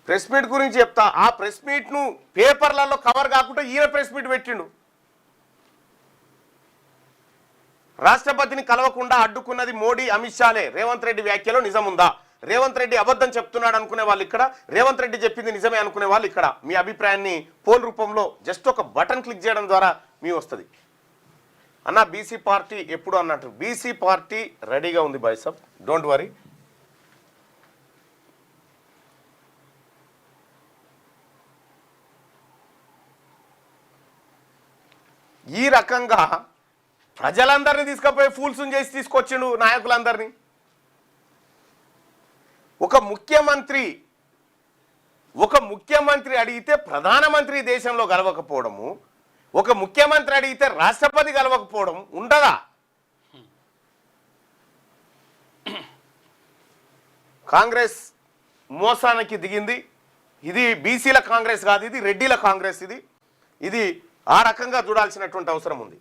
Press meet గురించి చెప్తా. ఆ ప్రెస్ మీట్ను పేపర్లలో కవర్ కాకుండా ఈయన ప్రెస్ మీట్ పెట్టిండు. రాష్ట్రపతిని కలవకుండా అడ్డుకున్నది మోడీ అమిత్ షాలే. రేవంత్ రెడ్డి వ్యాఖ్యలో నిజముందా? రేవంత్ రెడ్డి అబద్ధం చెప్తున్నాడు అనుకునే వాళ్ళు ఇక్కడ, రేవంత్ రెడ్డి చెప్పింది నిజమే అనుకునే వాళ్ళు ఇక్కడ. మీ అభిప్రాయాన్ని పోల్ రూపంలో జస్ట్ ఒక బటన్ క్లిక్ చేయడం ద్వారా మీ వస్తుంది. అన్న బీసీ పార్టీ ఎప్పుడు అన్నట్టు బీసీ పార్టీ రెడీగా ఉంది బాయ్ సాబ్, డోంట్ వరీ. ఈ రకంగా ప్రజలందరినీ తీసుకుపోయి ఫూల్స్ని చేసి తీసుకొచ్చిండు నాయకులందరినీ. ఒక ముఖ్యమంత్రి అడిగితే ప్రధానమంత్రి దేశంలో గెలవకపోవడము, ఒక ముఖ్యమంత్రి అడిగితే రాష్ట్రపతి గెలవకపోవడం ఉండదా? కాంగ్రెస్ మోసానికి దిగింది. ఇది బీసీల కాంగ్రెస్ కాదు, ఇది రెడ్డిల కాంగ్రెస్. ఇది ఆ రకంగా చూడాల్సినటువంటి అవసరం ఉంది.